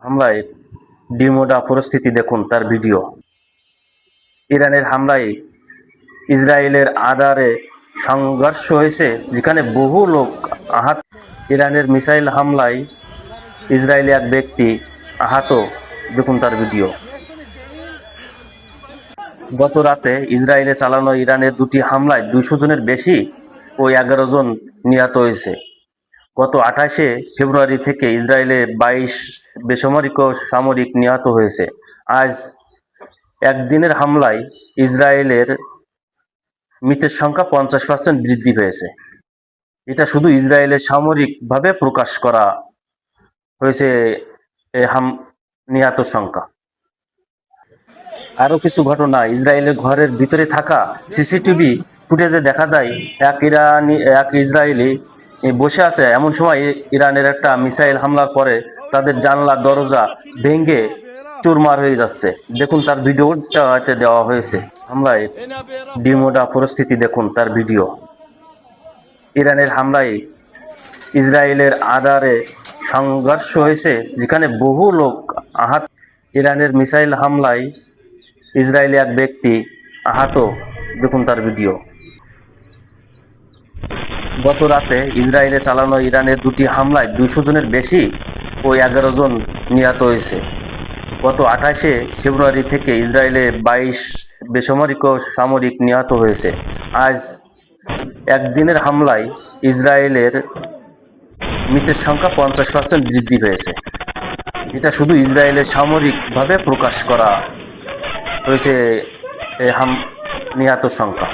হামলায় ডিমোডা পরিস্থিতি দেখুন তার ভিডিও। ইরানের হামলায় ইসরায়েলের আদারে সংঘর্ষ হয়েছে, যেখানে বহু লোক আহত। ইরানের মিসাইল হামলায় ইসরায়েলি এক ব্যক্তি আহত, দেখুন তার ভিডিও। গত রাতে ইসরায়েলে চালানো ইরানের 2টি হামলায় 200 জনের বেশি ও 11 জন নিহত হয়েছে। গত 28শে ফেব্রুয়ারি থেকে ইসরায়েলে 22 বেসামরিক ও সামরিক নিহত হয়েছে। আজ একদিনের হামলায় ইসরায়েলের মৃতের সংখ্যা 50% বৃদ্ধি পেয়েছে। এটা শুধু ইসরায়েলের সামরিকভাবে প্রকাশ করা হয়েছে নিহত সংখ্যা। আরও কিছু ঘটনা, ইসরায়েলের ঘরের ভিতরে থাকা সিসিটিভি ফুটেজে দেখা যায় এক ইসরায়েলি বসে আছে। এমন সময় ইরানের একটা মিসাইল হামলার পরে তাদের জানলা দরজা ভেঙে চুরমার হয়ে যাচ্ছে। দেখুন তার ভিডিওটা দেওয়া হয়েছে। হামলায় ডিমোডা পরিস্থিতি দেখুন তার ভিডিও। ইরানের হামলায় ইসরায়েলের আদারে সংঘর্ষ হয়েছে, যেখানে বহু লোক আহত। ইরানের মিসাইল হামলায় ইসরায়েলি এক ব্যক্তি আহত, দেখুন তার ভিডিও। গত রাতে ইসরায়েলে চালানো ইরানের 2টি হামলায় 200 জনের বেশি ও 11 জন নিহত হয়েছে। গত 28শে ফেব্রুয়ারি থেকে ইসরায়েলে 22 বেসামরিক ও সামরিক নিহত হয়েছে। আজ একদিনের হামলায় ইসরায়েলের মৃতের সংখ্যা 50% বৃদ্ধি পেয়েছে। এটা শুধু ইসরায়েলের সামরিকভাবে প্রকাশ করা হয়েছে নিহত সংখ্যা।